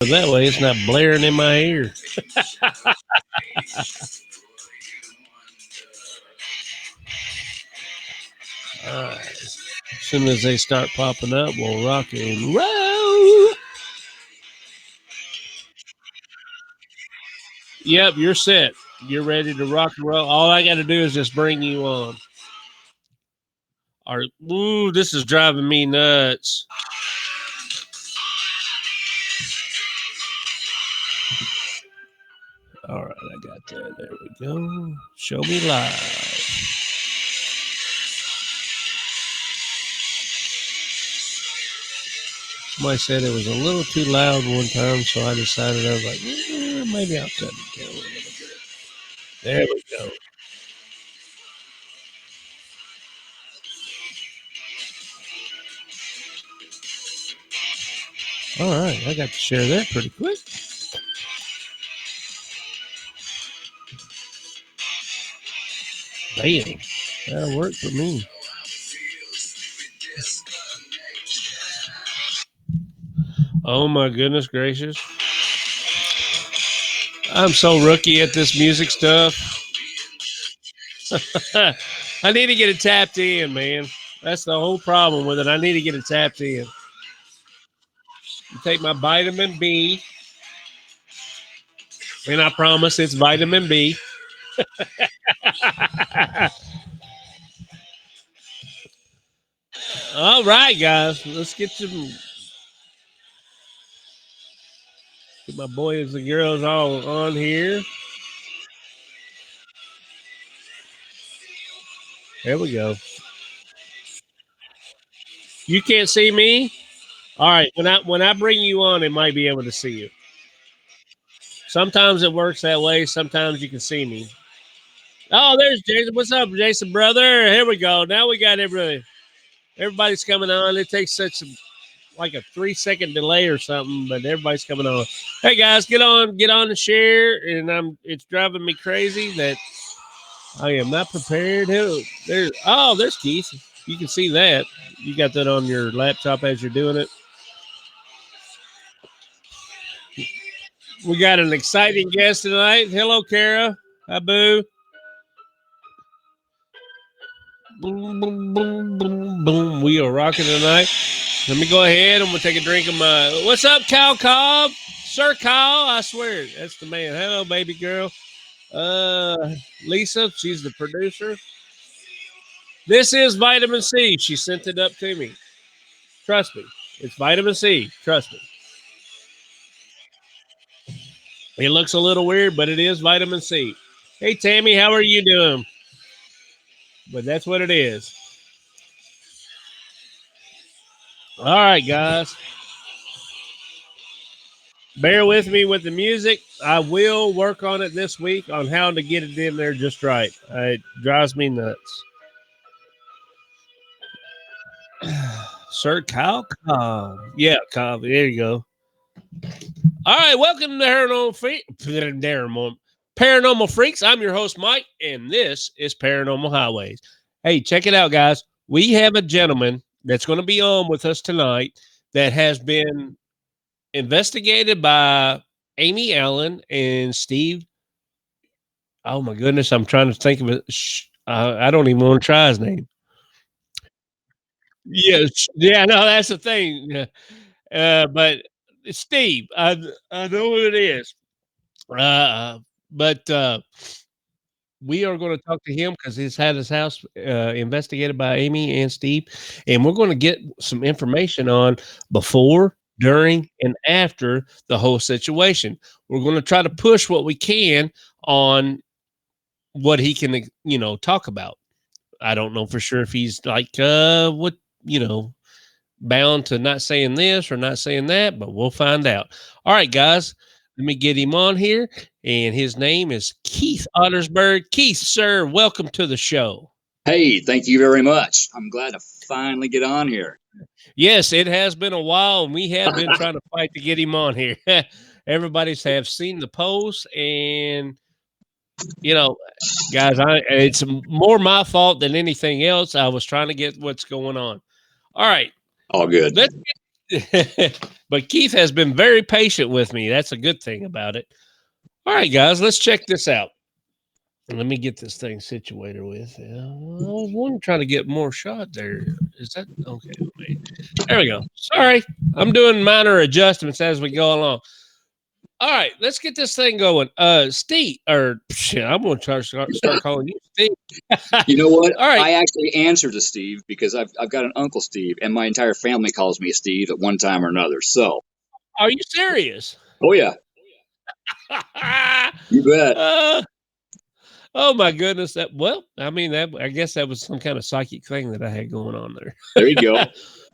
That way it's not blaring in my ear. All right. As soon as they start popping up, we'll rock and roll. Yep, you're set. You're ready to rock and roll. All I got to do is just bring you on. Ooh, this is driving me nuts. All right, I got that. There we go. Show me live. Somebody said it was a little too loud one time, so I decided I was like, maybe I'll cut it down a little bit. There we go. All right, I got to share that pretty quick. Bam. That'll work for me. Oh my goodness gracious. I'm so rookie at this music stuff. I need to get it tapped in, man. That's the whole problem with it. I need to get it tapped in. Take my vitamin B, and I promise it's vitamin B. All right, guys, let's get my boys and girls all on here. There we go. You can't see me? All right. When I bring you on, it might be able to see you. Sometimes it works that way. Sometimes you can see me. Oh, there's Jason. What's up, Jason, brother? Here we go. Now we got everybody. Everybody's coming on. It takes like a 3-second delay or something, but everybody's coming on. Hey guys, get on and share. And it's driving me crazy that I am not prepared. There's Keith. You can see that. You got that on your laptop as you're doing it. We got an exciting guest tonight. Hello, Kara. Hi, Boo. Boom, boom, boom, boom, boom. We are rocking tonight. Let me go ahead and we'll take a drink of my. What's up, Kyle Cobb? Sir Kyle, I swear. That's the man. Hello, baby girl. Lisa, she's the producer. This is vitamin C. She sent it up to me. Trust me. It's vitamin C. Trust me. It looks a little weird, but it is vitamin C. Hey, Tammy, how are you doing? But that's what it is. All right, guys. Bear with me with the music. I will work on it this week on how to get it in there just right. It drives me nuts. Sir Kyle Cobb. Yeah, Cobb. There you go. All right, welcome to Paranormal Freaks. I'm your host, Mike, and this is Paranormal Highways. Hey, check it out, guys. We have a gentleman that's going to be on with us tonight that has been investigated by Amy Allen and Steve. Oh, my goodness. I'm trying to think of it. I don't even want to try his name. Yes. Yeah, no, that's the thing. But Steve, I know who it is. But we are going to talk to him because he's had his house investigated by Amy and Steve, and we're going to get some information on before, during, and after the whole situation. We're going to try to push what we can on what he can, talk about. I don't know for sure if he's like, bound to not saying this or not saying that, but we'll find out. All right, guys, let me get him on here. And his name is Keith Ottersburg. Keith, sir, welcome to the show. Hey, thank you very much. I'm glad to finally get on here. Yes, it has been a while, and we have been trying to fight to get him on here. Everybody's have seen the post, and guys, it's more my fault than anything else. I was trying to get what's going on. All right. All good. But Keith has been very patient with me. That's a good thing about it. All right, guys, let's check this out. Let me get this thing situated with. I was wanting to try to get more shot there. Is that okay? Wait. There we go. Sorry, I'm doing minor adjustments as we go along. All right, let's get this thing going. Steve, or shit, I'm going to start calling you Steve. You know what? All right. I actually answer to Steve because I've got an Uncle Steve, and my entire family calls me Steve at one time or another. So, Are you serious? oh yeah, you bet. uh, oh my goodness! I mean, I guess that was some kind of psychic thing that I had going on there. There you go.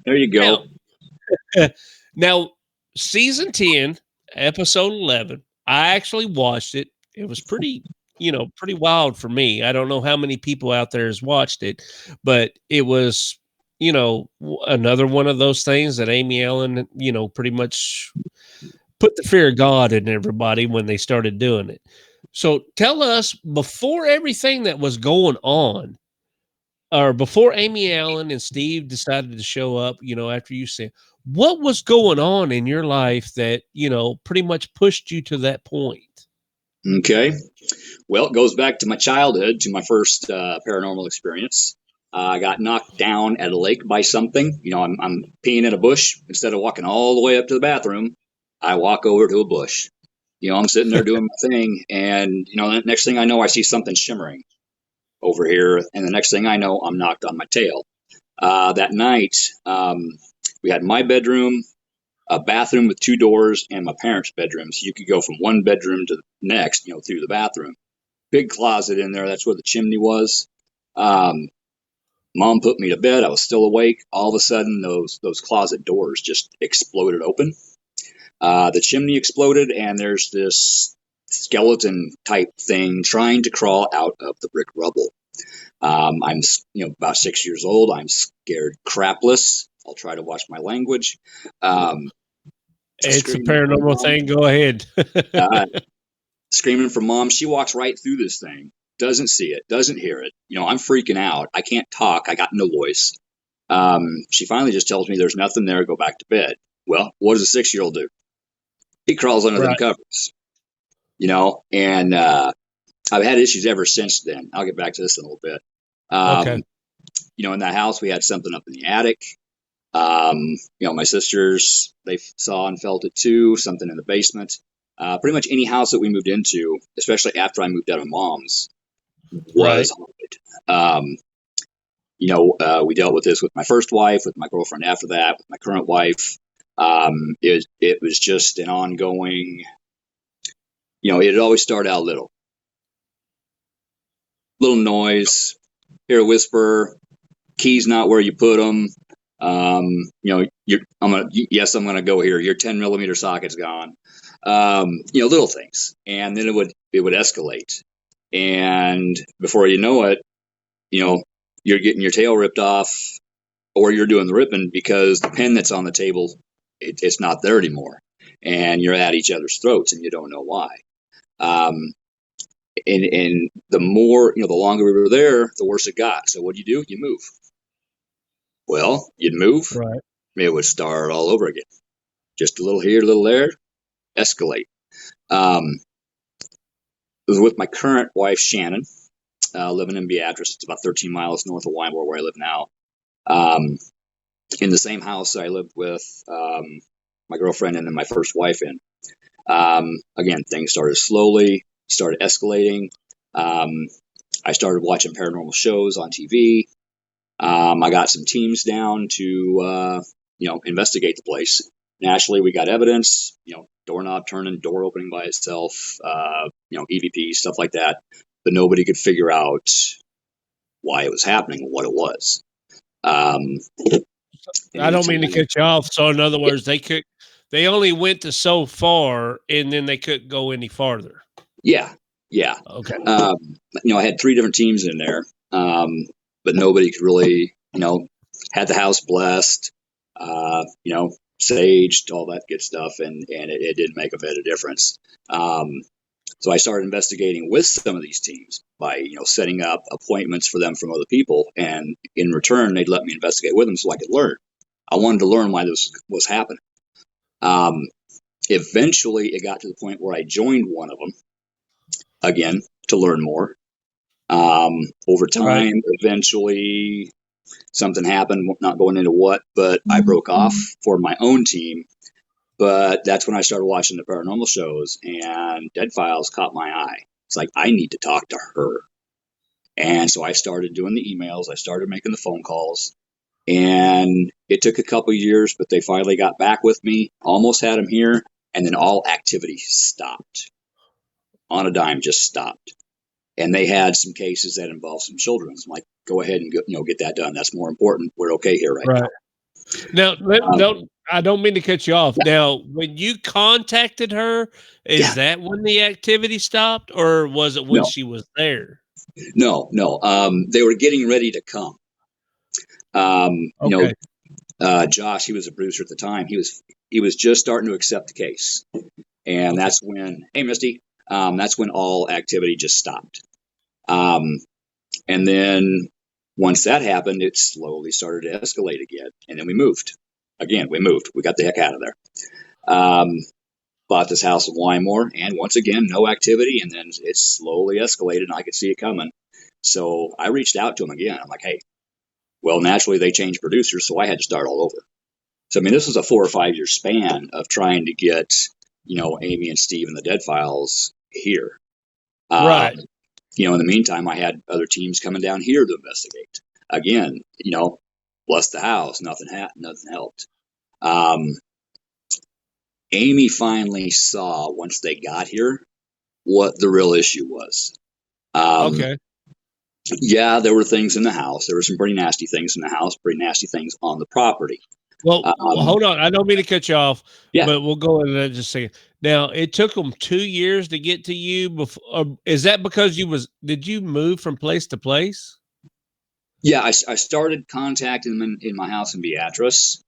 There you go. now, now, season 10, episode 11. I actually watched it. It was pretty, pretty wild for me. I don't know how many people out there has watched it, but it was, another one of those things that Amy Allen, pretty much put the fear of God in everybody when they started doing it. So tell us, before everything that was going on, or before Amy Allen and Steve decided to show up, after you said, what was going on in your life that, pretty much pushed you to that point? Okay. Well, it goes back to my childhood, to my first paranormal experience. I got knocked down at a lake by something. I'm peeing in a bush. Instead of walking all the way up to the bathroom, I walk over to a bush. I'm sitting there doing my thing, and the next thing I know, I see something shimmering over here, and the next thing I know, I'm knocked on my tail. That night, we had my bedroom, a bathroom with two doors, and my parents' bedroom. So you could go from one bedroom to the next, through the bathroom. Big closet in there. That's where the chimney was. Mom put me to bed. I was still awake. All of a sudden, those closet doors just exploded open. The chimney exploded, and there's this skeleton type thing trying to crawl out of the brick rubble. I'm about 6 years old. I'm scared crapless. I'll try to watch my language. It's a paranormal thing. Go ahead. Screaming for mom. She walks right through this thing. Doesn't see it. Doesn't hear it. I'm freaking out. I can't talk. I got no voice. She finally just tells me there's nothing there. Go back to bed. Well, what does a 6-year-old do? He crawls under them covers. And I've had issues ever since then. I'll get back to this in a little bit. Okay. In that house, we had something up in the attic. My sisters, they saw and felt it too, something in the basement. Pretty much any house that we moved into, especially after I moved out of mom's, was haunted. We dealt with this with my first wife, with my girlfriend after that, with my current wife. It was just an ongoing, it always started out little noise, hear a whisper, keys not where you put them. I'm gonna go here. Your 10mm socket's gone. Little things, and then it would escalate, and before you know it, you're getting your tail ripped off, or you're doing the ripping because the pen that's on the table, it's not there anymore, and you're at each other's throats, and you don't know why. And the more, the longer we were there, the worse it got. So what do? You move. Well, you'd move. Right. It would start all over again. Just a little here, a little there, escalate. It was with my current wife, Shannon, living in Beatrice. It's about 13 miles north of Wynberg, where I live now. In the same house I lived with my girlfriend and then my first wife in. Again, things started slowly, started escalating. I started watching paranormal shows on TV. I got some teams down to, investigate the place. Naturally, we got evidence, doorknob turning, door opening by itself, EVP, stuff like that. But nobody could figure out why it was happening and what it was. I don't mean to cut you off. So in other words, they only went to so far and then they couldn't go any farther. Yeah. Okay. I had 3 different teams in there, but nobody could really, had the house blessed, saged, all that good stuff, and it didn't make a bit of difference. So I started investigating with some of these teams by, setting up appointments for them from other people, and in return, they'd let me investigate with them so I could learn. I wanted to learn why this was happening. Um, Eventually, it got to the point where I joined one of them again to learn more. Over Right. time, eventually, something happened, not going into what, but I broke off for my own team. But that's when I started watching the paranormal shows, and Dead Files caught my eye. It's like, I need to talk to her. And so I started doing the emails, I started making the phone calls, and it took a couple of years, but they finally got back with me, almost had them here, and then all activity stopped on a dime, just stopped. And they had some cases that involved some children. So I'm like, go ahead and get that done. That's more important. We're okay here right Right. now. Now, Um, don't I don't mean to cut you off. yeah, Now, when you contacted her, yeah, is that when the activity stopped, or was it when no, she was there? no. They were getting ready to come. Um, you know, Okay. Josh, he was a producer at the time. He was just starting to accept the case, and Okay. that's when, hey, Misty, that's when all activity just stopped. Um, and then once that happened, it slowly started to escalate again, and then we moved. Again, we moved. We got the heck out of there. Um, Bought this house in Wymore, and once again, no activity, and then it slowly escalated, and I could see it coming. So I reached out to him again. I'm like, hey, well, naturally they changed producers, so I had to start all over. So I mean, this was a 4 or 5 year span of trying to get, Amy and Steve and the Dead Files here. Um, Right. in the meantime, I had other teams coming down here to investigate. Again, bless the house, nothing helped. Um, Amy finally saw once they got here what the real issue was. Um, Okay. yeah, there were things in the house. There were some pretty nasty things in the house, pretty nasty things on the property. Well, Um, hold on. I don't mean to cut you off, yeah, but we'll go into that in just a second. Now, it took them 2 years to get to you before. Is that because did you move from place to place? yeah. I started contacting them in my house in Beatrice,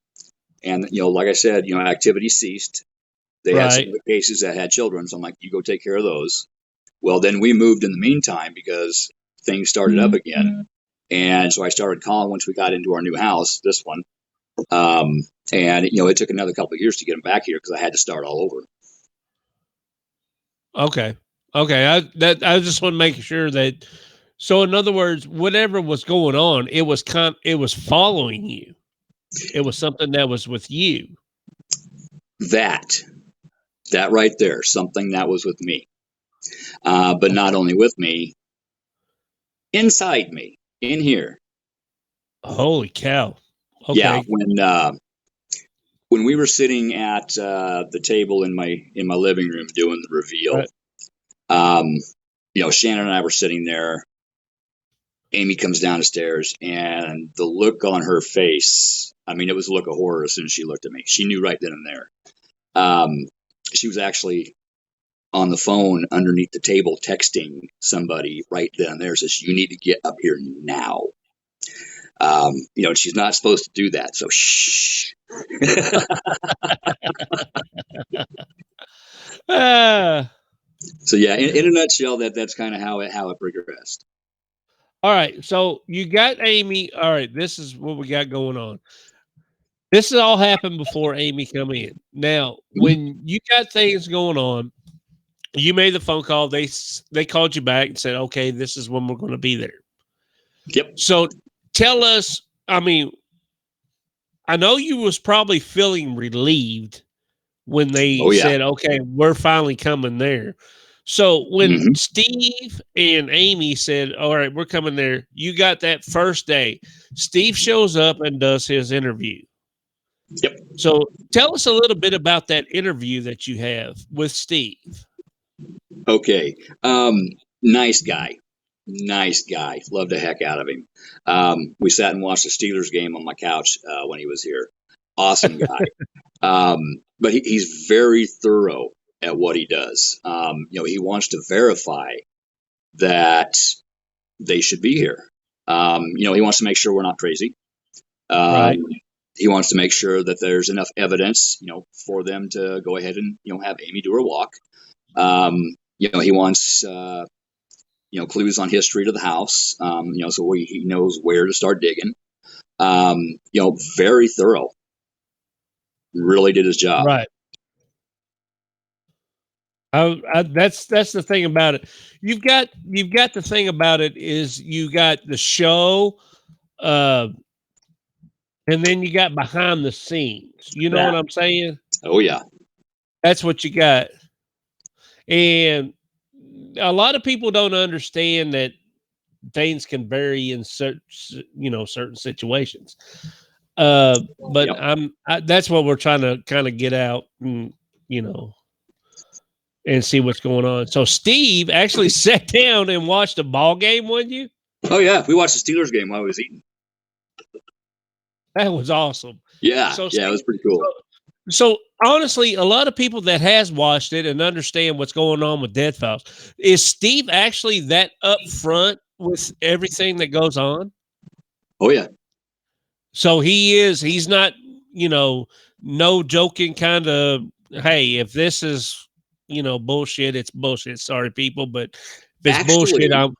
and like I said, activity ceased. They had some Right. of the cases that had children, so I'm like, you go take care of those. Well, then we moved in the meantime because things started up again, and so I started calling once we got into our new house, this one. Um, and it took another couple of years to get them back here because I had to start all over. Okay. Okay. I just want to make sure that. So, in other words, whatever was going on, it was following you. It was something that was with you. That that right there, something that was with me, but not Okay. only with me, inside me, in here. Holy cow. Yeah, Okay. when we were sitting at the table in my living room doing the reveal, Right. um, Shannon and I were sitting there. Amy comes down the stairs, and the look on her face, I mean, it was a look of horror as soon as she looked at me. She knew right then and there. Um, she was actually on the phone underneath the table texting somebody right then and there, says, you need to get up here now. She's not supposed to do that, so shh. Ah. So yeah, in a nutshell, that's kind of how it progressed. All right. So you got Amy. All right. This is what we got going on. This has all happened before Amy come in. Now, Mhm. when you got things going on, you made the phone call. They called you back and said, "Okay, this is when we're going to be there." Yep. So tell us. I mean, I know you was probably feeling relieved when they Oh yeah. said, "Okay, we're finally coming there." So when Hmm. Steve and Amy said, "All right, we're coming there," you got that first day. Steve shows up and does his interview. Yep. So tell us a little bit about that interview that you have with Steve. Okay. Nice guy. Nice guy. Loved the heck out of him. We sat and watched the Steelers game on my couch when he was here. Awesome guy. But he's very thorough at what he does. He wants to verify that they should be here. He wants to make sure we're not crazy. Right. Um, he wants to make sure that there's enough evidence, for them to go ahead and have Amy do her walk. He wants clues on history to the house. So he knows where to start digging. Very thorough. really did his job. Right. That's the thing about it. You've got the thing about it is you got the show, uh, and then you got behind the scenes. You know That. what I'm saying? Oh yeah. That's what you got. And a lot of people don't understand that things can vary in certain situations. But Yep. that's what we're trying to kind of get out and, you know, and see what's going on. So Steve actually sat down and watched a ball game with you. Oh yeah. We watched the Steelers game while I was eating. That was awesome. Yeah. So Yeah. It Steve, was pretty cool. so honestly, a lot of people that has watched it and understand what's going on with Dead Files, is Steve actually that upfront with everything that goes on? Oh yeah. So he's not, no joking kind of, hey, if this is, bullshit, it's bullshit. Sorry, people, but if it's bullshit, Actually,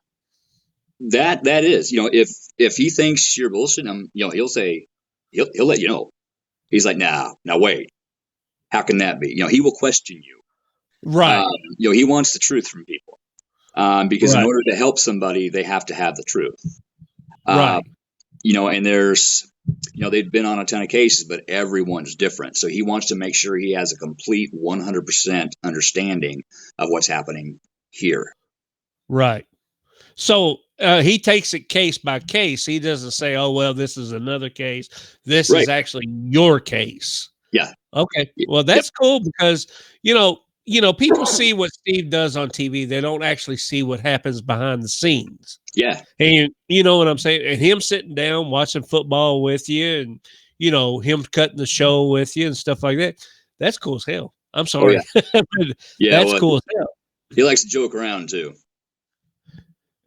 that is, if he thinks you're bullshitting him, he'll say, he'll let you know. He's like, nah, now wait, how can that be? He will question you. right, He wants the truth from people. Because in right, order to help somebody, they have to have the truth. Uh, right, and there's, they've been on a ton of cases, but everyone's different. So he wants to make sure he has a complete 100% understanding of what's happening here. right. So he takes it case by case. He doesn't say, "Oh well, this is another case. This Right. is actually your case." Yeah. Okay, well Yep. that's cool because people see what Steve does on TV. They don't actually see what happens behind the scenes. Yeah. And you know what I'm saying? And him sitting down watching football with you and him cutting the show with you and stuff like that. That's cool as hell. I'm Oh yeah. sorry. Yeah. That's Well, cool as hell. he likes to joke around too.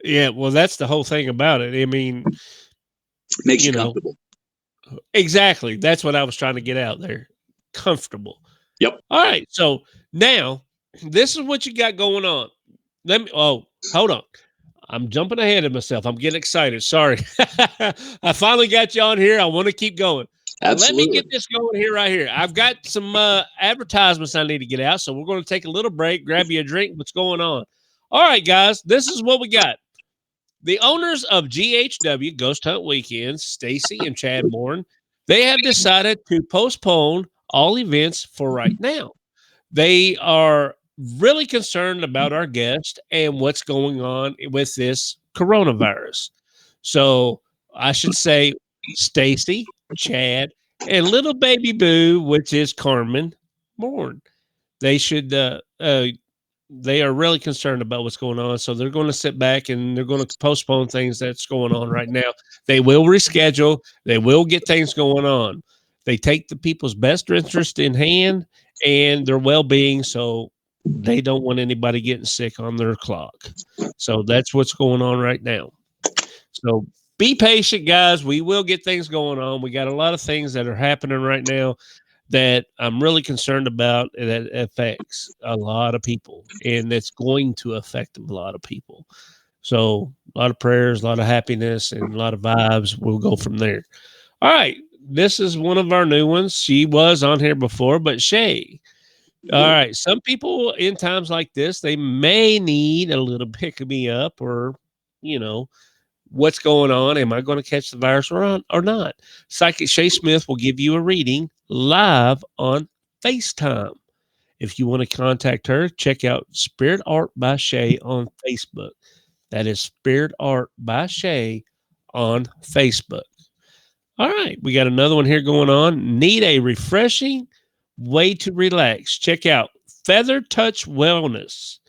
Yeah, well, that's the whole thing about it. I mean, Makes you you know, comfortable. exactly. That's what I was trying to get out there. Comfortable. Yep. All right. So now this is what you got going on. Hold on. I'm jumping ahead of myself. I'm getting excited. Sorry. I finally got you on here. I want to keep going. Let me Absolutely. get this going here, right here. I've got some advertisements I need to get out. So we're going to take a little break, grab you a drink. What's going on? All right, guys, this is what we got. The owners of GHW Ghost Hunt Weekends, Stacy and Chad Bourne, they have decided to postpone all events for right now. They are really concerned about our guest and what's going on with this coronavirus. So I should say Stacy, Chad, and little baby Boo, which is Carmen Bourne. They should they are really concerned about what's going on. So they're going to sit back and they're going to postpone things that's going on right now. They will reschedule. They will get things going on. They take the people's best interest in hand and their well-being. So they don't want anybody getting sick on their clock. So that's what's going on right now. So be patient, guys. We will get things going on. We got a lot of things that are happening right now that I'm really concerned about that affects a lot of people and that's going to affect a lot of people. So a lot of prayers, a lot of happiness, and a lot of vibes. We'll go from there. All right. This is one of our new ones. She was on here before, but Shay. All right. Some people in times like this, they may need a little pick me up or, you know, what's going on? Am I going to catch the virus or not? Psychic Shay Smith will give you a reading live on FaceTime. If you want to contact her, check out Spirit Art by Shay on Facebook. That is Spirit Art by Shay on Facebook. All right, we got another one here going on. Need a refreshing way to relax? Check out Feather Touch Wellness.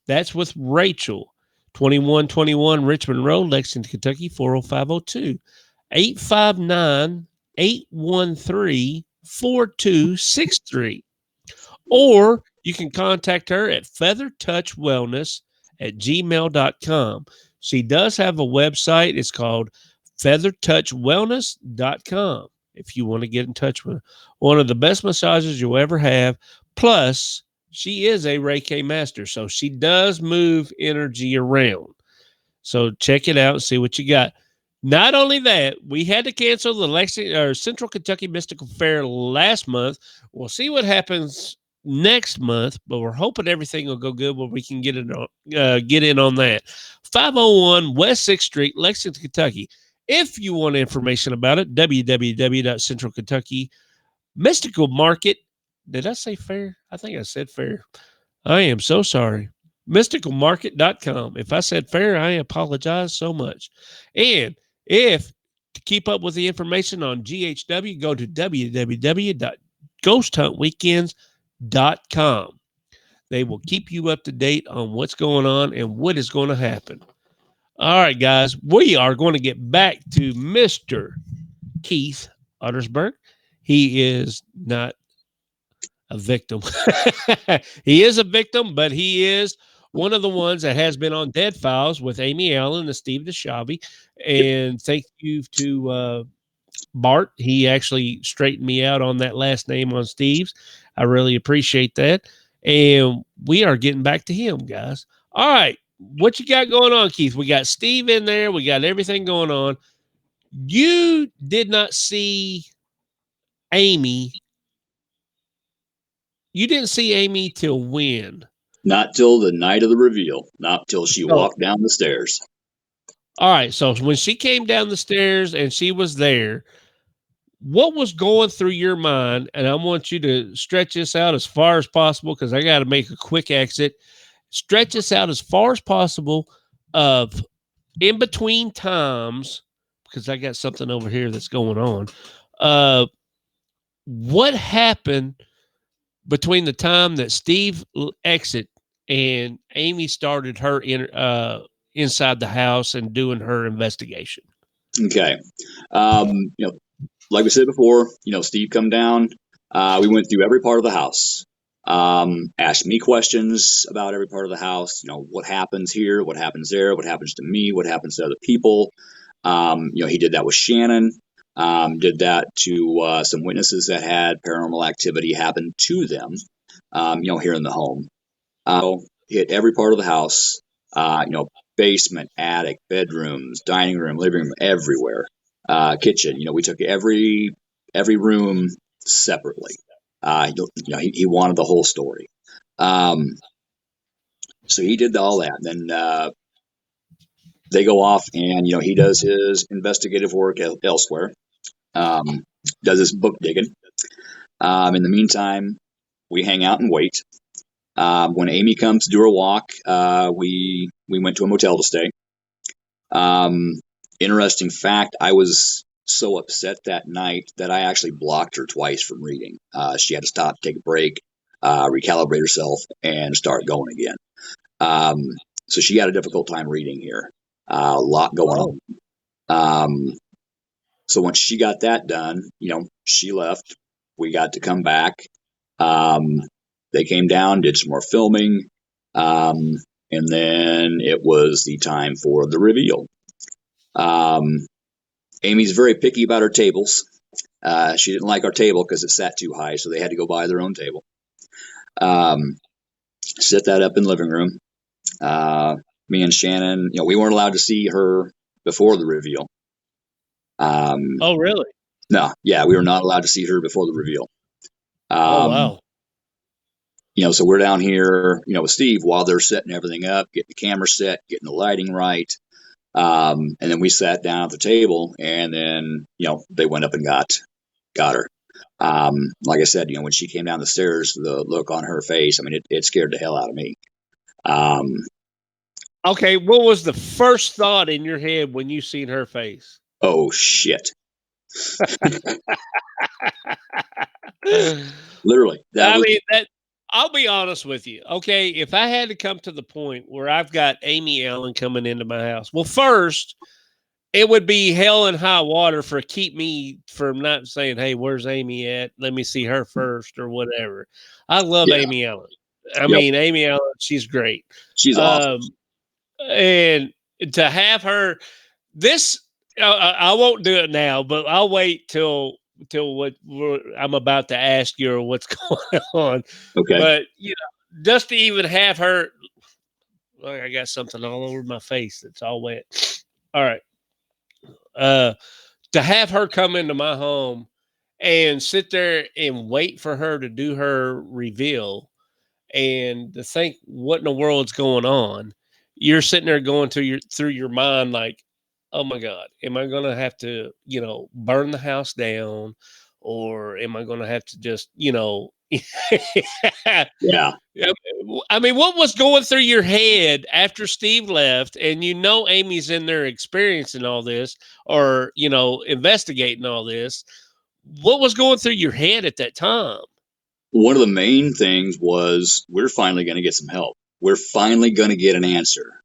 That's with Rachel, 2121 Richmond Road, Lexington, Kentucky, 40502, 859 813 4263. Or you can contact her at feathertouchwellness@gmail.com. She does have a website. It's called feathertouchwellness.com. If you want to get in touch with her. One of the best massages you'll ever have. Plus, she is a Reiki master, so she does move energy around. So check it out and see what you got. Not only that, we had to cancel the Central Kentucky Mystical Fair last month. We'll see what happens next month, but we're hoping everything will go good where we can get in on that. 501 West 6th Street, Lexington, Kentucky. If you want information about it, www.centralkentucky Mystical Market. Did I say fair? I think I said fair. I am so sorry. Mysticalmarket.com. If I said fair, I apologize so much. And if to keep up with the information on GHW, go to www.ghosthuntweekends.com. They will keep you up to date on what's going on and what is going to happen. All right, guys, we are going to get back to Mr. Keith Ottersburg. He is not a victim. He is a victim, but he is one of the ones that has been on Dead Files with Amy Allen and Steve DeShavi. Yep. And thank you to Bart. He actually straightened me out on that last name on Steve's. I really appreciate that. And we are getting back to him, guys. All right. What you got going on, Keith? We got Steve in there. We got everything going on. You did not see Amy. You didn't see Amy till when? Not till the night of the reveal. Not till she So, walked down the stairs. all right. So when she came down the stairs and she was there, what was going through your mind? And I want you to stretch this out as far as possible because I got to make a quick exit. Stretch this out as far as possible of in between times because I got something over here that's going on. What happened between the time that Steve exit and Amy started her inside the house and doing her investigation? Okay. You know, like we said before, Steve come down. We went through every part of the house. Asked me questions about every part of the house. What happens here? What happens there? What happens to me? What happens to other people? He did that with Shannon. Did that to some witnesses that had paranormal activity happen to them. Here in the home. Hit every part of the house. Basement, attic, bedrooms, dining room, living room, everywhere. Kitchen. We took every room separately. He wanted the whole story. So he did all that. Then they go off, and he does his investigative work elsewhere. Does his book digging. In the meantime, we hang out and wait. When Amy comes to do her walk, we went to a motel to stay. Interesting fact, I was so upset that night that I actually blocked her twice from reading. She had to stop, take a break, recalibrate herself, and start going again. So she had a difficult time reading here. A lot going on. So once she got that done, she left. We got to come back. They came down, did some more filming, and then it was the time for the reveal. Amy's very picky about her tables. She didn't like our table because it sat too high, so they had to go buy their own table. Set that up in the living room. Me and Shannon, we weren't allowed to see her before the reveal. Oh, really? No, yeah, we were not allowed to see her before the reveal. Oh, wow. So we're down here, with Steve while they're setting everything up, getting the camera set, getting the lighting right. And then we sat down at the table, and then, they went up and got her. Like I said, when she came down the stairs, the look on her face, I mean, it scared the hell out of me. Okay, what was the first thought in your head when you seen her face? Oh, shit. Literally. I'll be honest with you. Okay, if I had to come to the point where I've got Amy Allen coming into my house, well, first, it would be hell and high water for keep me from not saying, "Hey, where's Amy at? Let me see her first," or whatever. I love Amy Allen. I mean, Amy Allen, she's great. She's awesome. And to have her, this I won't do it now, but I'll wait till what I'm about to ask you or what's going on. Okay. But just to even have her, look, I got something all over my face that's all wet. All right. Uh, to have her come into my home and sit there and wait for her to do her reveal and to think what in the world's going on, you're sitting there going through your mind like, oh my God, am I gonna have to, burn the house down, or am I gonna have to just, Yeah. Yeah, I mean, what was going through your head after Steve left, and Amy's in there experiencing all this, or investigating all this? What was going through your head at that time? One of the main things was we're finally going to get some help. We're finally going to get an answer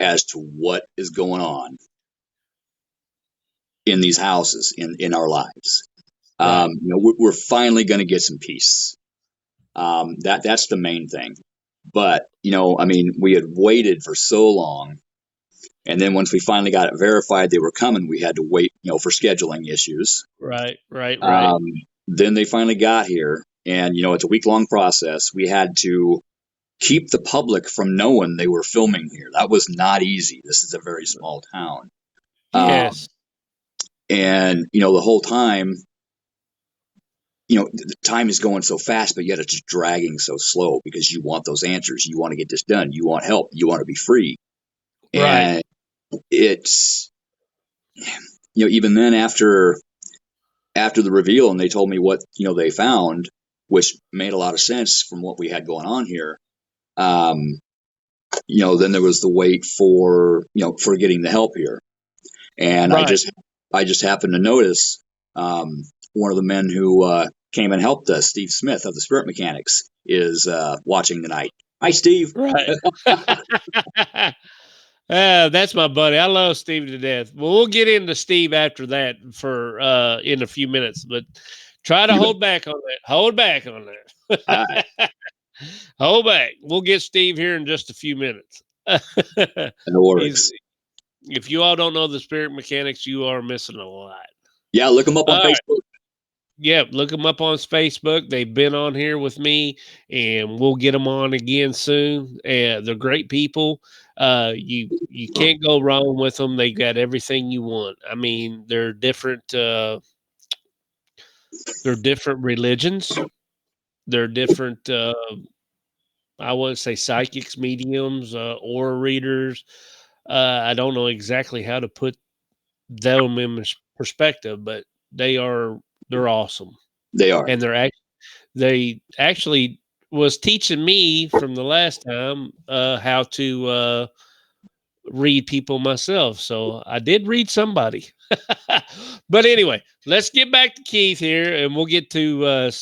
as to what is going on in these houses in our lives. Right, We're finally going to get some peace. That's the main thing. But I mean, we had waited for so long, and then once we finally got it verified they were coming, we had to wait, for scheduling issues. right, right, right. Um, then they finally got here, and it's a week-long process. We had to keep the public from knowing they were filming here. That was not easy. This is a very small town. Um, Yes, and the whole time, the time is going so fast, but yet it's just dragging so slow because you want those answers. You want to get this done. You want help. You want to be free. right, And it's, even then after the reveal and they told me what, they found, which made a lot of sense from what we had going on here. Um, then there was the wait for getting the help here. And right. I just happened to notice, one of the men who came and helped us, Steve Smith of the Spirit Mechanics, is watching tonight. Hi, Steve. Right. That's my buddy. I love Steve to death. Well, we'll get into Steve after that for in a few minutes, but try to You bet. hold back on that. Hold back on All right. that. Hold back. We'll get Steve here in just a few minutes. That He's works. If you all don't know the Spirit Mechanics, you are missing a lot. Yeah, look him up on All right. Facebook. Yeah, look them up on Facebook. They've been on here with me, and we'll get them on again soon. They're great people. You can't go wrong with them. They got everything you want. I mean, they're different. They're different religions. They're different. I wouldn't say psychics, mediums, aura readers. I don't know exactly how to put them in perspective, but they're awesome, They are. and they actually was teaching me from the last time how to read people myself. So I did read somebody. But anyway, let's get back to Keith here, and we'll get to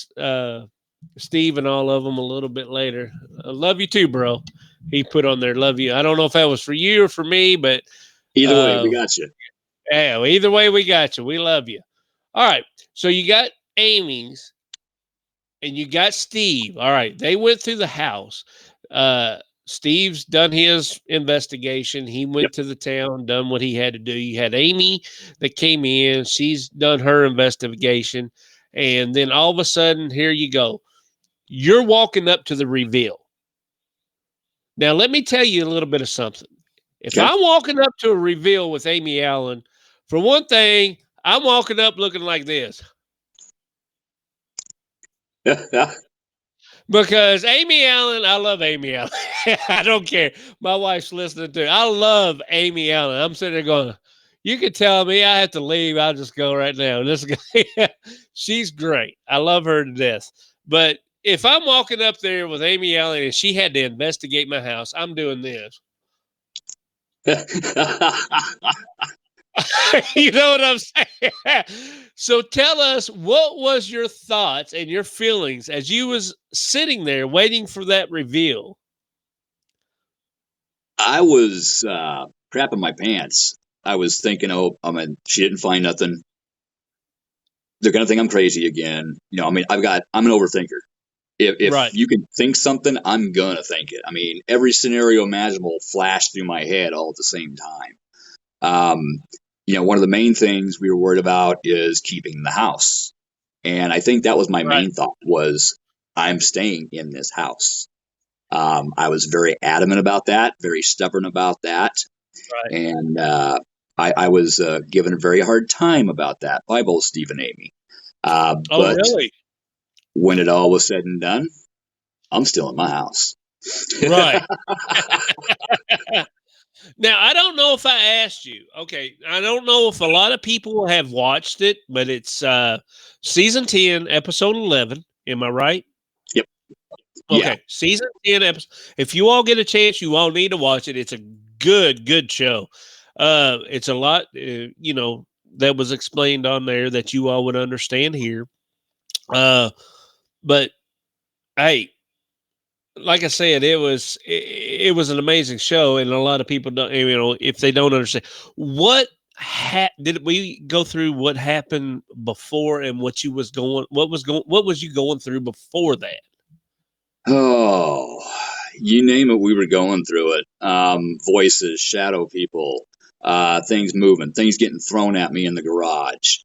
Steve and all of them a little bit later. I love you too, bro. He put on there, love you. I don't know if that was for you or for me, but Either way, we uh, got you. yeah, well, either way, we got you. We love you. All right. So you got Amy's and you got Steve. All right, they went through the house. Uh, Steve's done his investigation. He Yep. went to the town, done what he had to do. You had Amy that came in. She's done her investigation, and then all of a sudden, here you go. You're walking up to the reveal. Now, let me tell you a little bit of something. If Okay. I'm walking up to a reveal with Amy Allen, for one thing, I'm walking up looking like this. Because Amy Allen, I love Amy Allen. I don't care. My wife's listening to it. I love Amy Allen. I'm sitting there going, you can tell me I have to leave. I'll just go right now. This guy, she's great. I love her to death. But if I'm walking up there with Amy Allen and she had to investigate my house, I'm doing this. You know what I'm saying? So tell us, what was your thoughts and your feelings as you was sitting there waiting for that reveal? I was crapping my pants. I was thinking, oh, I mean, she didn't find nothing. They're gonna think I'm crazy again. I mean, I'm an overthinker. If Right. you can think something, I'm gonna think it. I mean, every scenario imaginable flashed through my head all at the same time. Um, one of the main things we were worried about is keeping the house, and I think that was my Right. main thought was I'm staying in this house. I was very adamant about that, very stubborn about that, Right. and I was given a very hard time about that by both Steve and Amy. Oh, But really? when it all was said and done, I'm still in my house. Right. Now, I don't know if I asked you. Okay, I don't know if a lot of people have watched it, but it's season 10, episode 11. Am I right? Yep. Yeah. Okay, season 10 episode. If you all get a chance, you all need to watch it. It's a good show. It's a lot, that was explained on there that you all would understand here. But hey, like I said, it was an amazing show, and a lot of people don't. If they don't understand what did we go through, what happened before, and what was you going through before that? Oh, you name it, we were going through it. Voices, shadow people, things moving, things getting thrown at me in the garage.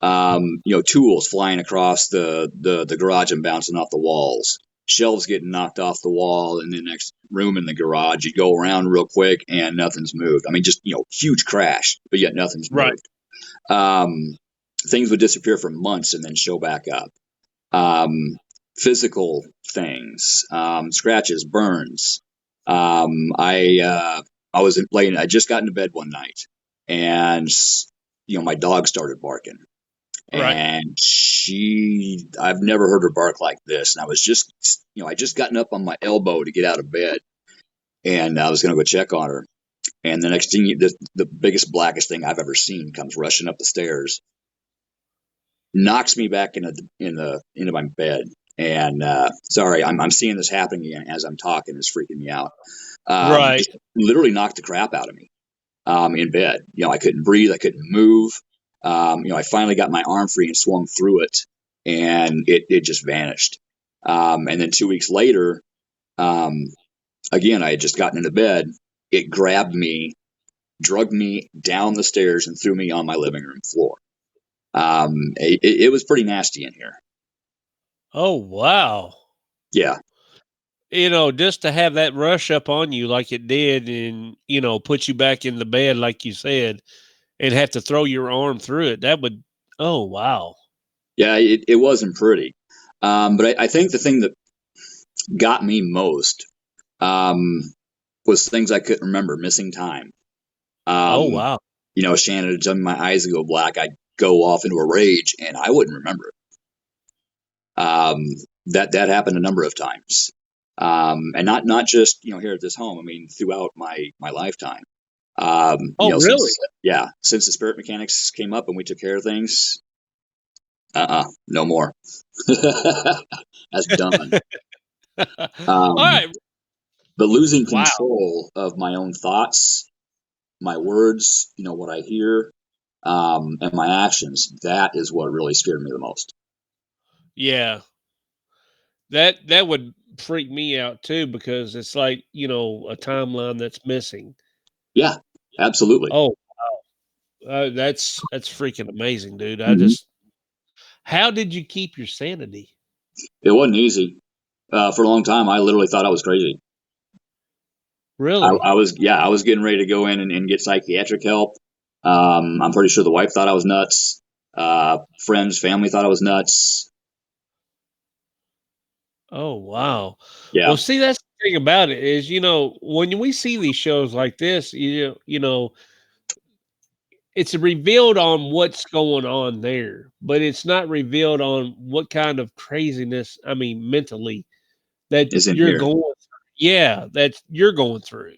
Tools flying across the garage and bouncing off the walls. Shelves getting knocked off the wall in the next room in the garage. You go around real quick and nothing's moved. I mean, just huge crash, but yet nothing's Right, moved. Um, Things would disappear for months and then show back up. Um, Physical things, scratches, burns. I was laying. I just got into bed one night, and my dog started barking, right. and I've never heard her bark like this. And I was just, I just gotten up on my elbow to get out of bed, and I was going to go check on her. And the next thing, the biggest, blackest thing I've ever seen comes rushing up the stairs, knocks me back into my bed. And sorry, I'm seeing this happening again as I'm talking. It's freaking me out. Right. Just literally knocked the crap out of me in bed. I couldn't breathe. I couldn't move. I finally got my arm free and swung through it, and it just vanished. And then 2 weeks later, um, again, I had just gotten into bed. It grabbed me, drugged me down the stairs, and threw me on my living room floor. It was pretty nasty in here. Oh, wow. Yeah. Just to have that rush up on you like it did, and put you back in the bed like you said, and have to throw your arm through it. That would. Oh, wow. Yeah, it wasn't pretty. But I think the thing that got me most um, was things I couldn't remember, missing time. Oh, Um, wow. Shannon would tell me my eyes would go black. I'd go off into a rage, and I wouldn't remember it. That happened a number of times, and not just here at this home. I mean, throughout my lifetime. Oh, really? Since the spirit mechanics came up and we took care of things, no more. That's done. All Um, right. but losing Wow. control of my own thoughts, my words, what I hear, and my actions, that is what really scared me the most. Yeah. That would freak me out too, because it's like, a timeline that's missing. Yeah, absolutely. Oh, that's freaking amazing, dude. Mhm. How did you keep your sanity? It wasn't easy. For a long time, I literally thought I was crazy. Really? I was getting ready to go in and get psychiatric help. I'm pretty sure the wife thought I was nuts. Friends, family thought I was nuts. Oh, wow. Yeah, Well, see, that's the thing about it is, when we see these shows like this, it's revealed on what's going on there, but it's not revealed on what kind of craziness, I mean, mentally that is in you're here. going through. Yeah, that you're going through.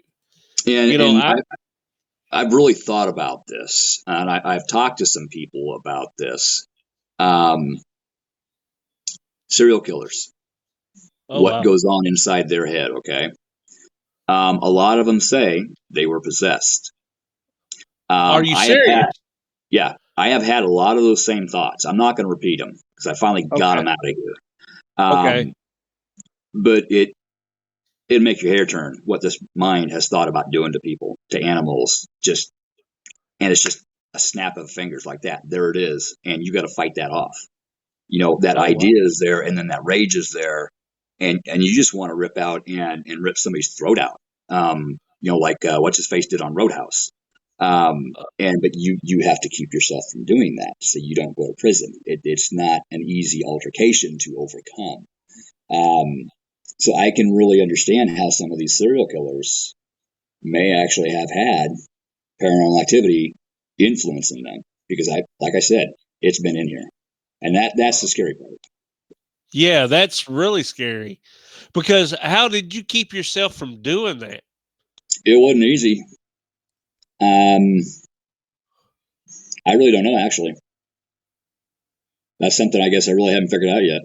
And You know, and I I've really thought about this, and I've talked to some people about this. Um, Serial killers, oh, what wow. goes on inside their head? Okay, a lot of them say they were possessed. Are you I have serious? had, yeah, I have had a lot of those same thoughts. I'm not going to repeat them because I finally got Okay. them out of here. Okay. But it makes your hair turn what this mind has thought about doing to people, to animals. And it's just a snap of fingers like that. There it is, and you got to fight that off. That Oh, wow. idea is there, and then that rage is there, and you just want to rip out and rip somebody's throat out. Like what's his face did on Roadhouse. But you have to keep yourself from doing that so you don't go to prison. It's not an easy altercation to overcome. So I can really understand how some of these serial killers may actually have had paranormal activity influencing them, because like I said, it's been in here, and that's the scary part. Yeah, that's really scary. Because how did you keep yourself from doing that? It wasn't easy. I really don't know, actually. That's something I guess I really haven't figured out yet.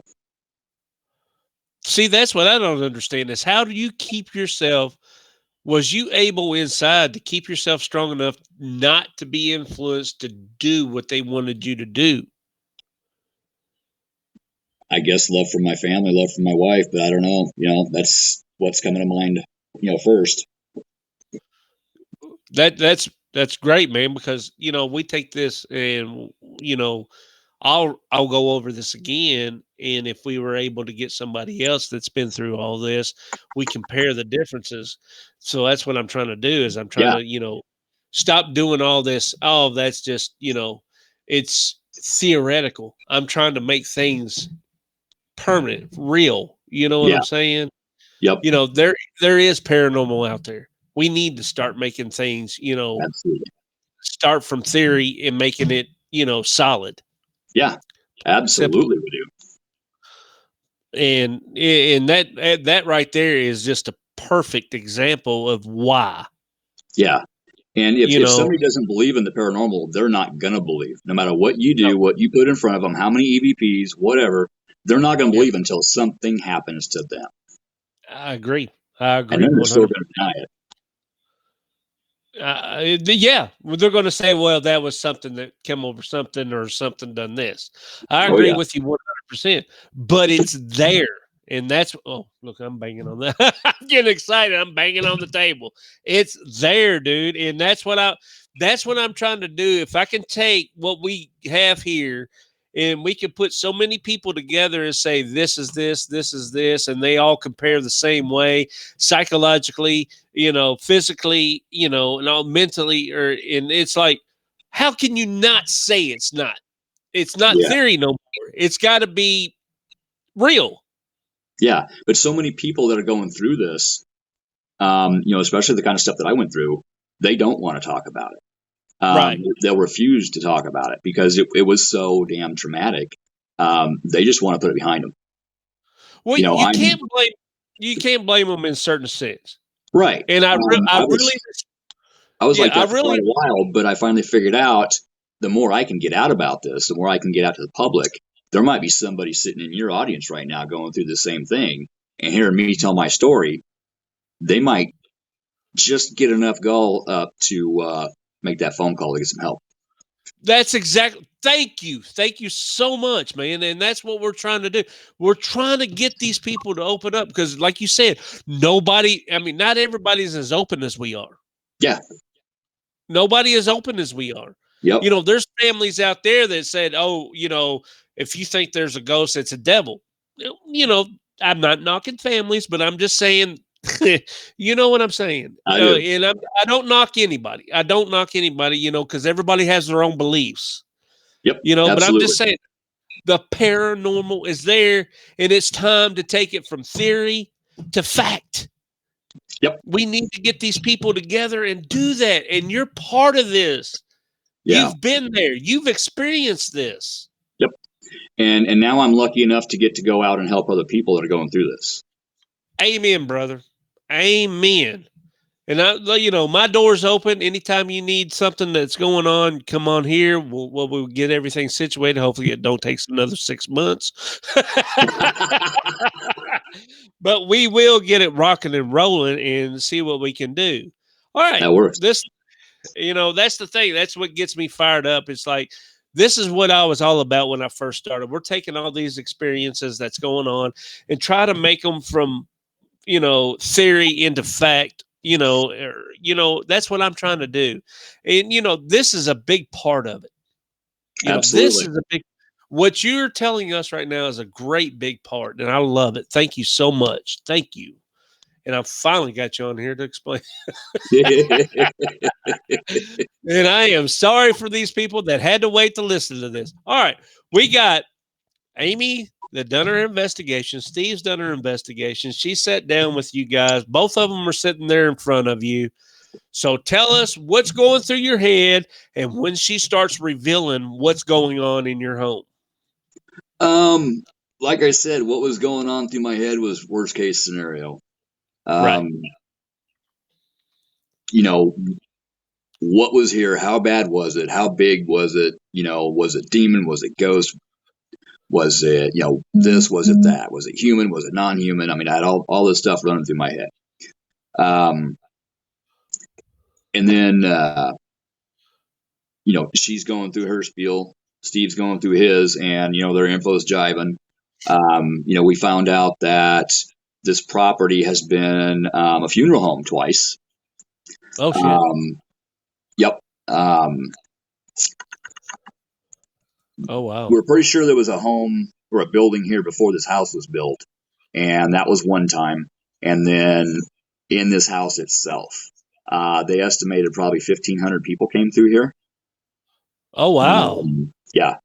See, that's what I don't understand is how do you keep yourself was you able inside to keep yourself strong enough not to be influenced to do what they wanted you to do? I guess love for my family, love for my wife, but I don't know. That's what's coming to mind, first. That's great, man, because we take this and you know, I'll go over this again, and if we were able to get somebody else that's been through all this, we compare the differences. So that's what I'm trying to do is I'm trying Yeah, to, stop doing all this. Oh, that's just, it's theoretical. I'm trying to make things permanent, real. You know what yeah, I'm saying? yep, There is paranormal out there. We need to start making things, absolutely. start from theory and making it, solid, Yeah, simple. absolutely, we do. And that right there is just a perfect example of why. Yeah. And if, You if know, somebody doesn't believe in the paranormal, they're not going to believe. No matter what you no, do, what you put in front of them, how many EVPs, whatever, they're not going to yeah, believe until something happens to them. I agree. I And agree then they're still 100. going to deny it. Yeah, well, they're going to say, "Well, that was something that came over something or something done this." I Oh, agree yeah. with you 100%, but it's there, and that's oh, look, I'm banging on that. I'm getting excited. I'm banging on the table. It's there, dude, and that's what I'm trying to do. If I can take what we have here, and we can put so many people together and say, "This is this, this is this," and they all compare the same way psychologically, physically, and all mentally, and it's like, how can you not say it's not Yeah. theory no more? It's got to be real. Yeah. But so many people that are going through this, especially the kind of stuff that I went through, they don't want to talk about it. Right. They'll refuse to talk about it because it was so damn traumatic. They just want to put it behind them. Well, I'm you can't blame them in certain sense. right. And I really, I was yeah, like I that for quite really, a while, but I finally figured out the more I can get out about this, the more I can get out to the public. There might be somebody sitting in your audience right now going through the same thing and hearing me tell my story. They might just get enough gall up to make that phone call to get some help. that's exactly. Thank you so much, man. And that's what we're trying to do. We're trying to get these people to open up because, like you said, nobody. I mean, not everybody's as open as we are. Yeah. Nobody as open as we are. Yep. There's families out there that said, "Oh, if you think there's a ghost, it's a devil." You know, I'm not knocking families, but I'm just saying, you know what I'm saying. I do. And I don't knock anybody. I don't knock anybody, because everybody has their own beliefs. Yep. But I'm Absolutely. just saying the paranormal is there, and it's time to take it from theory to fact. Yep. We need to get these people together and do that. And you're part of this. Yeah. You've been there. You've experienced this. Yep. And now I'm lucky enough to get to go out and help other people that are going through this. Amen, brother. Amen. And my door's open. Anytime you need something that's going on, come on here. We'll get everything situated. Hopefully, it don't take another 6 months. But we will get it rocking and rolling and see what we can do. All right. That works. That's the thing. That's what gets me fired up. It's like, this is what I was all about when I first started. We're taking all these experiences that's going on and try to make them from, theory into fact, that's what I'm trying to do. And, this is a big part of it. This Absolutely. is a big, what you're telling us right now is a great big part. And I love it. Thank you so much. Thank you. and I finally got you on here to explain. Yeah. And I am sorry for these people that had to wait to listen to this. All right, we got Amy that done her investigation. Steve's done her investigation. She sat down with you guys. Both of them are sitting there in front of you. So tell us what's going through your head and when she starts revealing what's going on in your home. Like I said, what was going on through my head was worst case scenario. Right. You know, what was here? How bad was it? How big was it? You know, was it demon? Was it ghost? Was it, this? Was it that? Was it human? Was it non-human? I mean, I had all this stuff running through my head. And then, she's going through her spiel. Steve's going through his, and, their info's jiving. We found out that this property has been a funeral home twice. Oh, shit. Yep. Oh, wow. We're pretty sure there was a home or a building here before this house was built. And that was one time. And then in this house itself, they estimated probably 1,500 people came through here. Oh, wow. Yeah.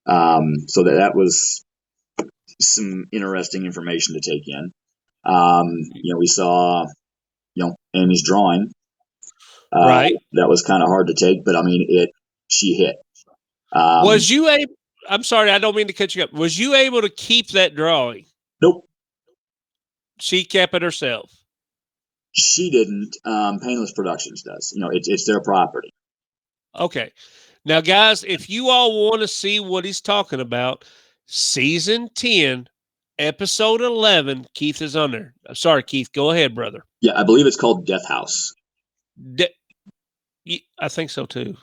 So that was some interesting information to take in. We saw, Amy's drawing. Right. That was kind of hard to take, but I mean, she hit. Was you able? I'm sorry, I don't mean to cut you up. Was you able to keep that drawing? Nope. She kept it herself. She didn't. Painless Productions does. It's their property. Okay. Now, guys, if you all want to see what he's talking about, season 10, episode 11, Keith is on there. Sorry, Keith. Go ahead, brother. Yeah, I believe it's called Death House. I think so, too.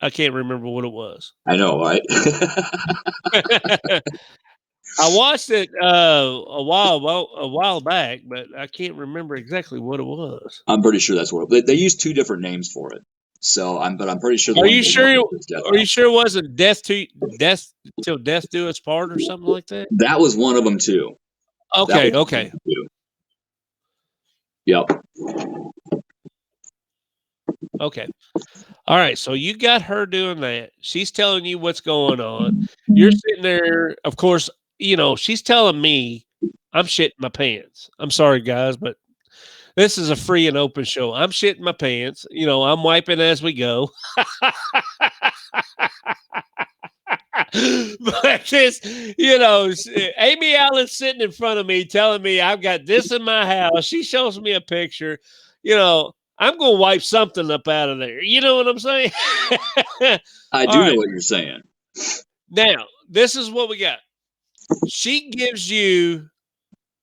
I can't remember what it was. I know, right? I watched it a while back, but I can't remember exactly what it was. I'm pretty sure that's what they use two different names for it. So I'm pretty sure. Are you sure? Are you sure it wasn't death till death do us part or something like that? That was one of them too. Okay. Yep. Okay. All right. So you got her doing that. She's telling you what's going on. You're sitting there. Of course, she's telling me I'm shitting my pants. I'm sorry, guys, but this is a free and open show. I'm shitting my pants. I'm wiping as we go. But this, Amy Allen's sitting in front of me telling me I've got this in my house. She shows me a picture. I'm going to wipe something up out of there. You know what I'm saying? I do know what you're saying. Now, this is what we got. She gives you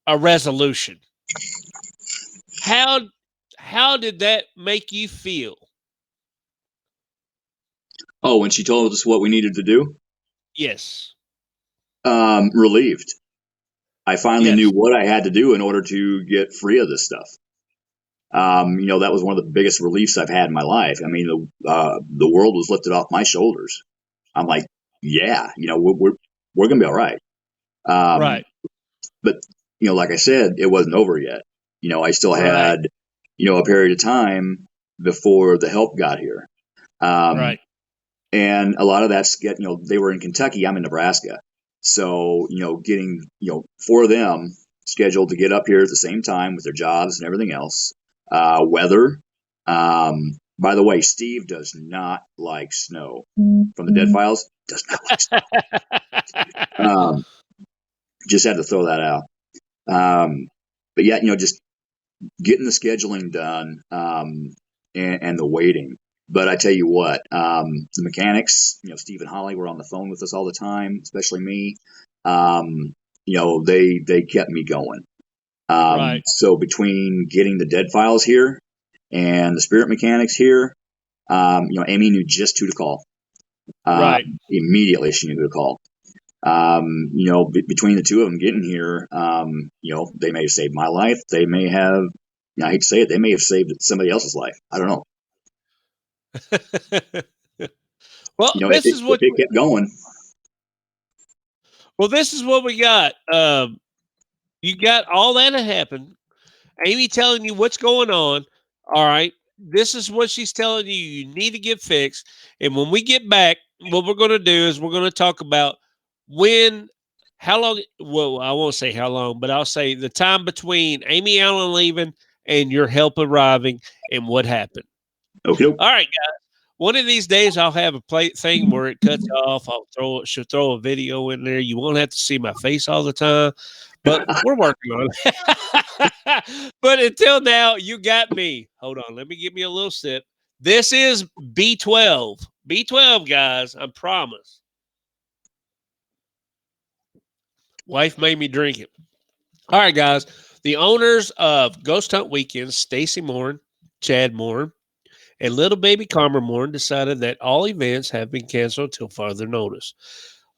a resolution. How did that make you feel? Oh, when she told us what we needed to do? Yes. Relieved. I finally knew what I had to do in order to get free of this stuff. That was one of the biggest reliefs I've had in my life. I mean, the world was lifted off my shoulders. I'm like, yeah, we're gonna be all right. Right. But like I said, it wasn't over yet. I still had, a period of time before the help got here. Right. And a lot of that's they were in Kentucky. I'm in Nebraska. So, getting, for them scheduled to get up here at the same time with their jobs and everything else. Weather. By the way, Steve does not like snow. From the Dead Files, does not like snow. Just had to throw that out. But yeah, just getting the scheduling done and the waiting. But I tell you what, the mechanics, Steve and Holly were on the phone with us all the time, especially me. They kept me going. So between getting the Dead Files here and the spirit mechanics here, Amy knew just who to call. Immediately she knew who to call. Between the two of them getting here, they may have saved my life. They may have, I hate to say it, they may have saved somebody else's life. I don't know. Well, this is what it kept going. Well, this is what we got. You got all that to happen, Amy telling you what's going on. All right. This is what she's telling you you need to get fixed. And when we get back, what we're going to do is we're going to talk about when, how long, well, I won't say how long, but I'll say the time between Amy Allen leaving and your help arriving and what happened. Okay. All right, guys. One of these days, I'll have a plate thing where it cuts off. She'll throw a video in there. You won't have to see my face all the time, but we're working on it. But until now, you got me. Hold on, let me give me a little sip. This is B12. B12, guys. I promise. Wife made me drink it. All right, guys. The owners of Ghost Hunt Weekends, Stacy Moore, Chad Moore, and little baby Carmer Moore decided that all events have been canceled till further notice.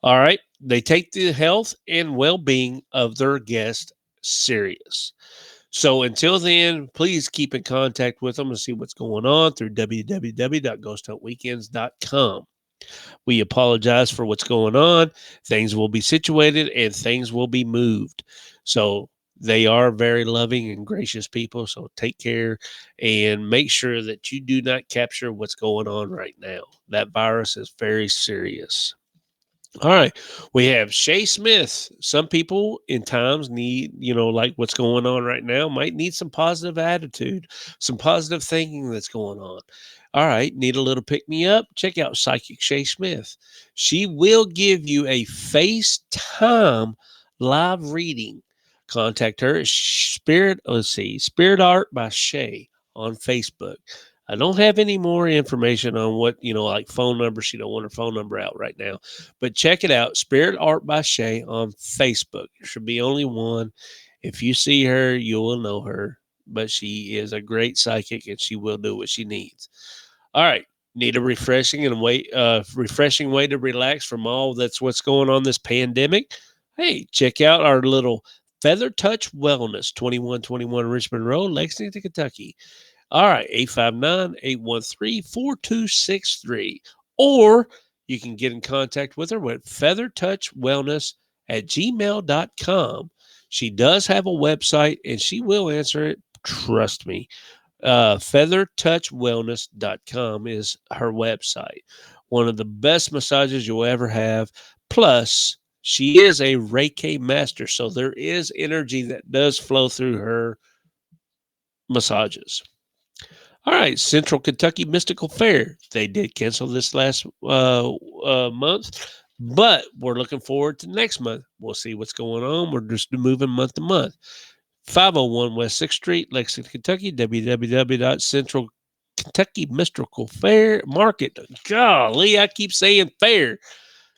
All right. They take the health and well being of their guests serious. So until then, please keep in contact with them and see what's going on through www.ghosthuntweekends.com. We apologize for what's going on. Things will be situated and things will be moved. So they are very loving and gracious people. So take care and make sure that you do not capture what's going on right now. That virus is very serious. All right. We have Shay Smith. Some people in times need, like what's going on right now, might need some positive attitude, some positive thinking that's going on. All right. Need a little pick me up? Check out Psychic Shay Smith. She will give you a FaceTime live reading. Contact her at Spirit Art by Shay on Facebook. I don't have any more information on what, like phone number. She don't want her phone number out right now. But check it out, Spirit Art by Shay on Facebook. There should be only one. If you see her, you will know her. But she is a great psychic and she will do what she needs. All right. Need a refreshing way to relax from all that's what's going on this pandemic? Hey, check out our little Feather Touch Wellness, 2121 Richmond Road, Lexington, Kentucky. All right, 859-813-4263. Or you can get in contact with her with feathertouchwellness at gmail.com. She does have a website and she will answer it. Trust me. Feathertouchwellness.com is her website. One of the best massages you'll ever have. Plus, she is a Reiki master, so there is energy that does flow through her massages. All right, Central Kentucky Mystical Fair. They did cancel this last month, but we're looking forward to next month. We'll see what's going on. We're just moving month to month. 501 West 6th Street, Lexington, Kentucky, www.central Kentucky Mystical Fair Market. Golly, I keep saying fair.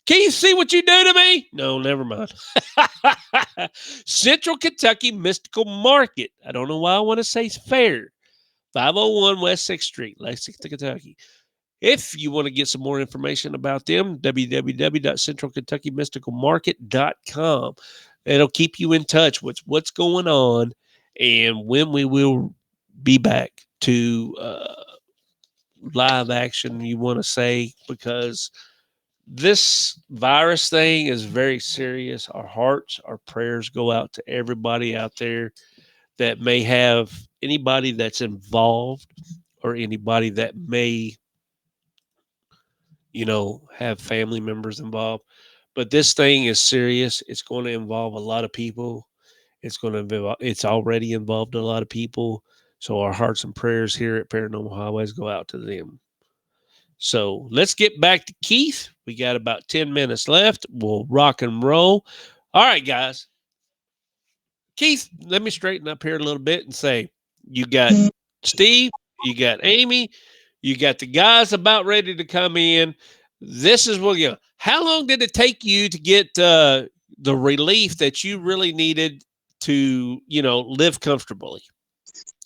Can you see what you do to me? No, never mind. Central Kentucky Mystical Market. I don't know why I want to say fair. 501 West 6th Street, Lexington, Kentucky. If you want to get some more information about them, www.centralkentuckymysticalmarket.com. It'll keep you in touch with what's going on and when we will be back to live action, you want to say, because this virus thing is very serious. Our hearts, our prayers go out to everybody out there that may have anybody that's involved or anybody that may, have family members involved. But this thing is serious. It's going to involve a lot of people. It's already involved a lot of people. So our hearts and prayers here at Paranormal Highways go out to them. So let's get back to Keith. We got about 10 minutes left. We'll rock and roll. All right, guys. Keith, let me straighten up here a little bit and say you got Steve, you got Amy, you got the guys about ready to come in. This is what how long did it take you to get the relief that you really needed to, live comfortably?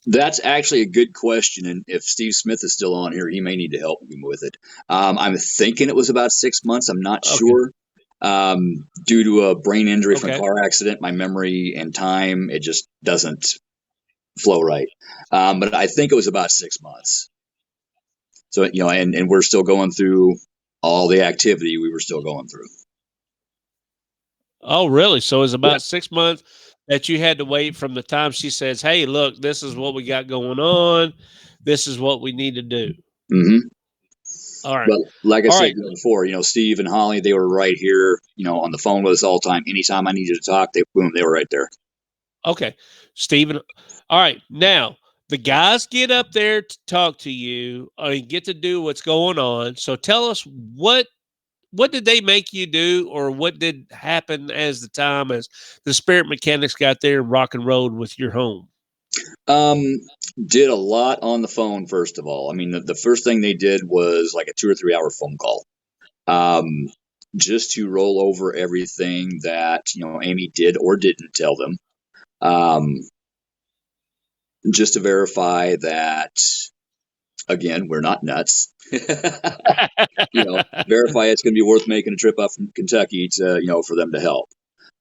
That's actually a good question, and if Steve Smith is still on here, he may need to help me with it. I'm thinking it was about 6 months. I'm not Okay. sure. Due to a brain injury from a Okay. car accident, my memory and time, it just doesn't flow right. But I think it was about 6 months. So, and we're still going through all the activity we were still going through. Oh, really? So it's Yeah. about 6 months. that you had to wait from the time she says, "Hey, look, this is what we got going on. This is what we need to do." Hmm. All right. But like I All said, right. before, Steve and Holly, they were right here, on the phone with us all the time. Anytime I needed to talk, they were right there. Okay. Stephen. All right. Now, the guys get up there to talk to you and get to do what's going on. So tell us what did they make you do, or what did happen as the time as the spirit mechanics got there and rock and rolled with your home? Um, did a lot on the phone, first of all. I mean, the first thing they did was like a 2 or 3 hour phone call. Um, just to roll over everything that, Amy did or didn't tell them. Um, just to verify that, again, we're not nuts. Verify it's going to be worth making a trip up from Kentucky to, for them to help.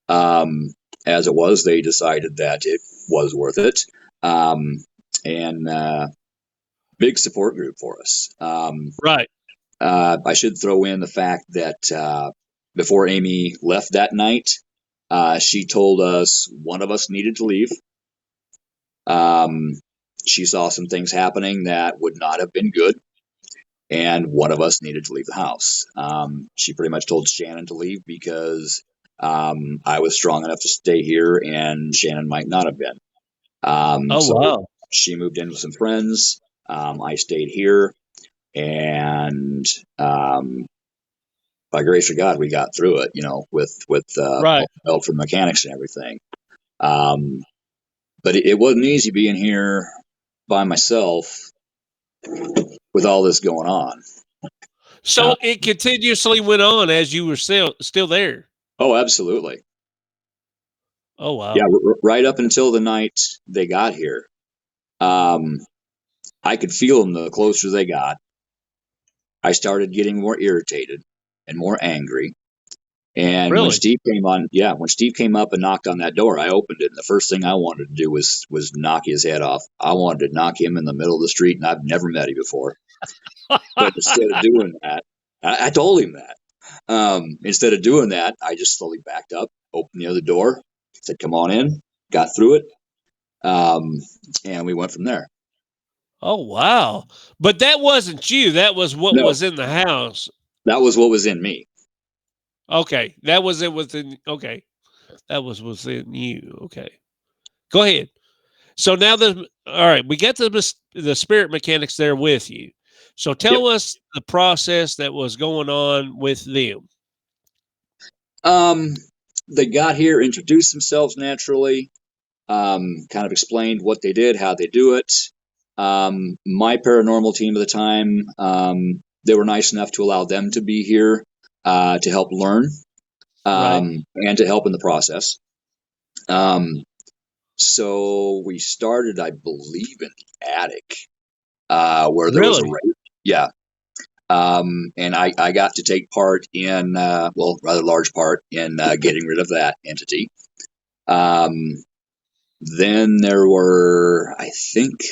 Um, as it was, they decided that it was worth it. Um, and big support group for us. Right. I should throw in the fact that before Amy left that night, she told us one of us needed to leave. Um, she saw some things happening that would not have been good, and one of us needed to leave the house. She pretty much told Shannon to leave because I was strong enough to stay here, and Shannon might not have been. Oh So wow. she moved in with some friends. I stayed here, and by grace of God, we got through it. With Right. help from mechanics and everything. Um, but it wasn't easy being here by myself with all this going on. Uh, So it continuously went on as you were still there. oh, absolutely. Oh Yeah, wow. right up until the night they got here. Um, I could feel them the closer they got. I started getting more irritated and more angry. And when Really? Steve came on, yeah, when Steve came up and knocked on that door, I opened it, and the first thing I wanted to do was knock his head off. I wanted to knock him in the middle of the street, and I've never met him before. But instead of doing that, I told him that. Instead of doing that, I just slowly backed up, opened the other door, said, "Come on in," got through it, um, and we went from there. Oh wow. But that wasn't you. That was what No, was in the house. that was what was in me. Okay. That was it within okay. That was within you. Okay. Go ahead. So now the all right, we got the spirit mechanics there with you. So Yep. tell us the process that was going on with them. Um, they got here, introduced themselves naturally, kind of explained what they did, how they do it. My paranormal team at the time, they were nice enough to allow them to be here to help learn Right. and to help in the process. Um, so we started, I believe, in the attic where there was a Really? race. Yeah. And I got to take part in, well, rather large part in getting rid of that entity. Um, Then there were, I think,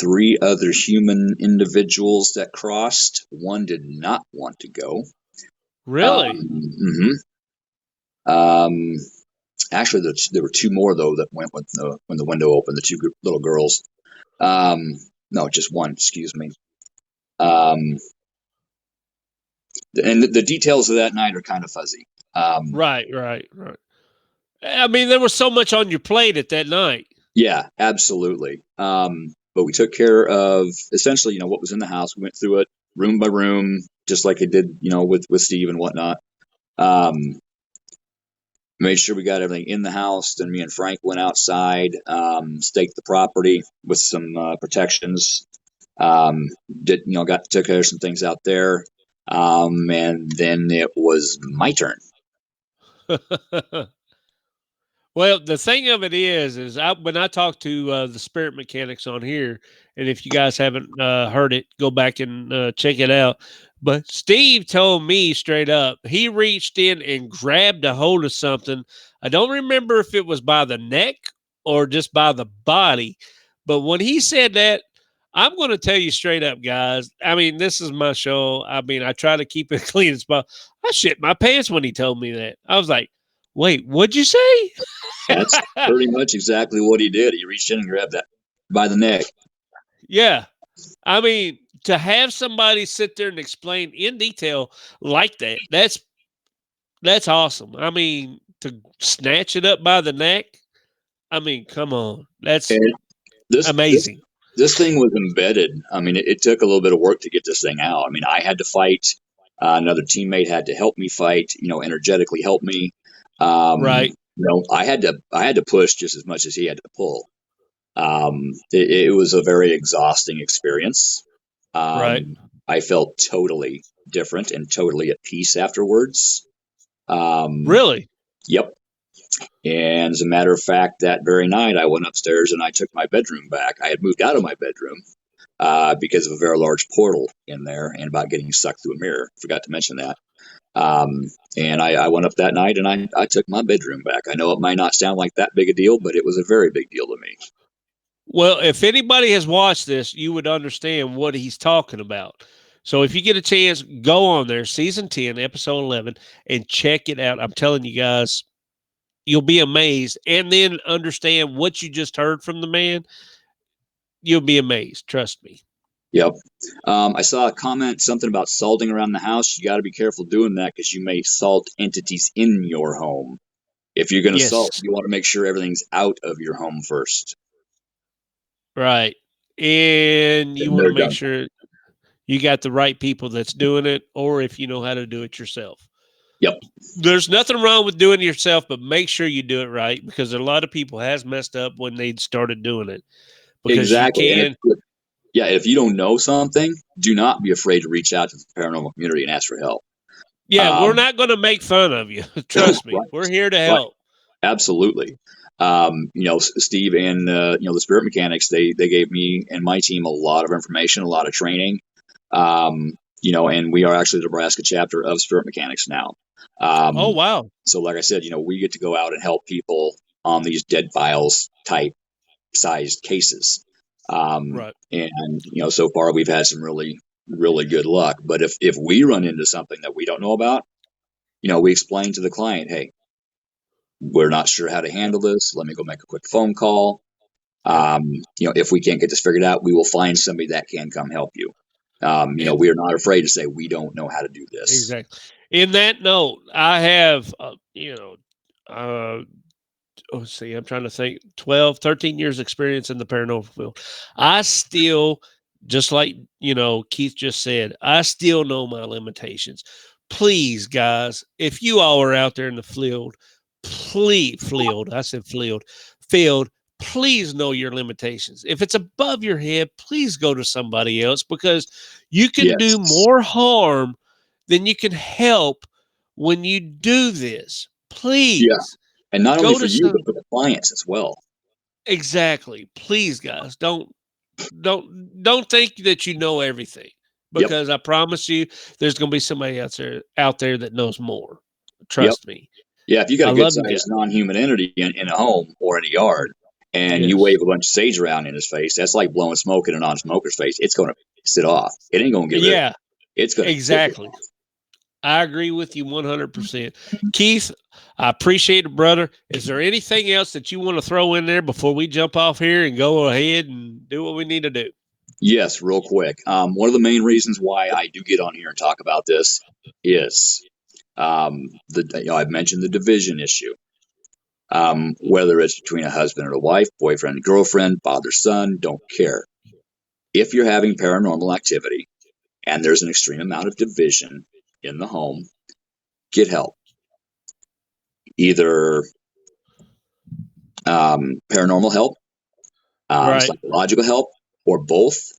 three other human individuals that crossed. One did not want to go. Really? Mhm. um, Actually, there were two more though that went when the window opened. The two little girls. No, just one. Excuse me. Um, and the details of that night are kind of fuzzy. Right, right, right. I mean, there was so much on your plate at that night. Yeah, absolutely. But we took care of essentially, what was in the house. We went through it room by room, just like I did, with Steve and whatnot. Um, Made sure we got everything in the house. Then me and Frank went outside, staked the property with some protections. Did got to take care of some things out there. And then it was my turn. Well, the thing of it is when I talk to the spirit mechanics on here, and if you guys haven't heard it, go back and check it out. But Steve told me straight up, he reached in and grabbed a hold of something. I don't remember if it was by the neck or just by the body, but when he said that, I'm going to tell you straight up, guys. I mean, this is my show. I mean, I try to keep it clean as possible. I shit my pants when he told me that. I was like, Wait, what'd you say? That's pretty much exactly what he did. He reached in and grabbed that by the neck. Yeah. I mean, to have somebody sit there and explain in detail like that, that's awesome. I mean, to snatch it up by the neck, I mean, come on. That's And this this amazing. this thing was embedded. I mean, it took a little bit of work to get this thing out. I mean, I had to fight. Another teammate had to help me fight. Energetically help me. Right. I had to push just as much as he had to pull. It was a very exhausting experience. Right. I felt totally different and totally at peace afterwards. Um, Really? yep. And as a matter of fact, that very night I went upstairs and I took my bedroom back. I had moved out of my bedroom because of a very large portal in there and about getting sucked through a mirror. Forgot to mention that. And I went up that night and I took my bedroom back. I know it might not sound like that big a deal, but it was a very big deal to me. Well, if anybody has watched this, you would understand what he's talking about. So if you get a chance, go on there, season 10, episode 11, and check it out. I'm telling you guys, you'll be amazed and then understand what you just heard from the man. You'll be amazed. Trust me. Yep. I saw a comment, something about salting around the house. You got to be careful doing that because you may salt entities in your home. If you're going to salt, Yes. you want to make sure everything's out of your home first. Right. And you Then want to they're make done. sure you got the right people that's doing it, or if you know how to do it yourself. Yep. There's nothing wrong with doing it yourself, but make sure you do it right because a lot of people has messed up when they started doing it because you Exactly. And can. if you don't know something, do not be afraid to reach out to the paranormal community and ask for help. Yeah, we're Um, not going to make fun of you. Trust me. right. We're here to Right. help. Absolutely. Steve and the spirit mechanics, they gave me and my team a lot of information, a lot of training. And we are actually the Nebraska chapter of spirit mechanics now. Oh, Um, wow. so like I said, we get to go out and help people on these dead files type sized cases. Right. And so far we've had some really, really good luck. But if we run into something that we don't know about, we explain to the client, hey, we're not sure how to Yep. handle this. Let me go make a quick phone call. Yep. If we can't get this figured out, we will find somebody that can come help you. And We are not afraid to say we don't know how to do this. exactly. In that note, I have, uh, let's see, I'm trying to think 12, 13 years experience in the paranormal field. I still, just like, Keith just said, I still know my limitations. Please, guys, if you all are out there in the field, I said field, please know your limitations. If it's above your head, please go to somebody else because you can do Yes. more harm than you can help when you do this. Yeah. Please And not only go for to you, some. but for the clients as well. Exactly. Please, guys, don't think that you know everything Yep. because I promise you, there's going to be somebody out there that knows more. Yep. Trust me. Yeah. If you got I a good love you sized guys. non human entity in a home or in a yard and you Yes. wave a bunch of sage around in his face, that's like blowing smoke in a non smoker's face. It's going to sit off. It ain't going to get rid of Yeah. it. It's going to piss it Exactly. off. I agree with you 100%. Keith, I appreciate it, brother. Is there anything else that you want to throw in there before we jump off here and go ahead and do what we need to do? Yes, real quick. One of the main reasons why I do get on here and talk about this is I've mentioned the division issue. Whether it's between a husband and a wife, boyfriend and girlfriend, father son, don't care. If you're having paranormal activity and there's an extreme amount of division in the home, get help. Either paranormal help, Right. psychological help, or both.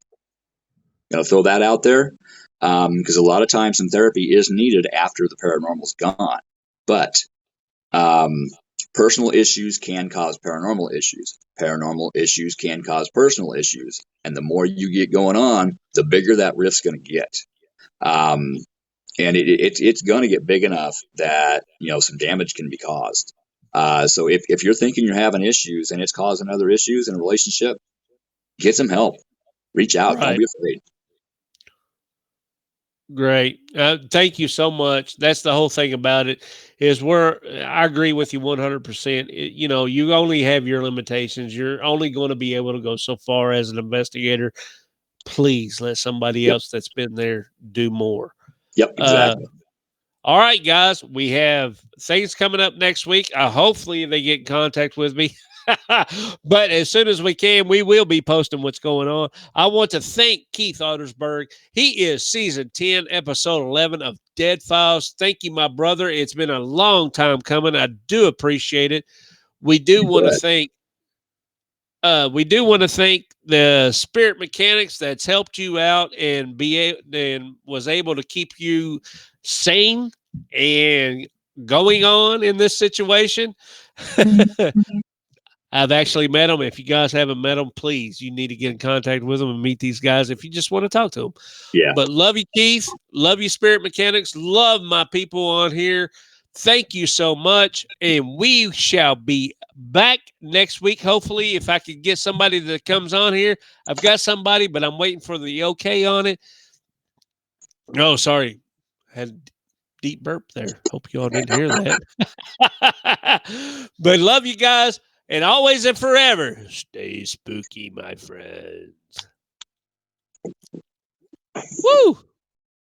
Throw that out there because a lot of times some therapy is needed after the paranormal's gone. But um, personal issues can cause paranormal issues. Paranormal issues can cause personal issues. And the more you get going on, the bigger that rift's going to get. Um, and it's going to get big enough that some damage can be caused. So if you're thinking you're having issues and it's causing other issues in a relationship, get some help. Reach out. Don't Right. be afraid. Great. Thank you so much. That's the whole thing about it is I agree with you 100%. You know, you only have your limitations. You're only going to be able to go so far as an investigator. Please let somebody Yep. else that's been there do more. Yep. Uh, Exactly. all right, guys, we have things coming up next week. Hopefully they get in contact with me. But as soon as we can, we will be posting what's going on. I want to thank Keith Ottersburg. He is season 10, episode 11 of Dead Files. Thank you, my brother. It's been a long time coming. I do appreciate it. We do You want to bet. thank the spirit mechanics that's helped you out and and was able to keep you sane and going on in this situation. I've actually met them. If you guys haven't met them, please, you need to get in contact with them and meet these guys if you just want to talk to them. Yeah. But love you, Keith. Love you, Spirit Mechanics. Love my people on here. Thank you so much. And we shall be back next week. Hopefully, if I could get somebody that comes on here, I've got somebody, but I'm waiting for the okay on it. Oh, sorry. Had a deep burp there. Hope you all didn't hear that. But love you guys. And always and forever, stay spooky, my friends. Woo!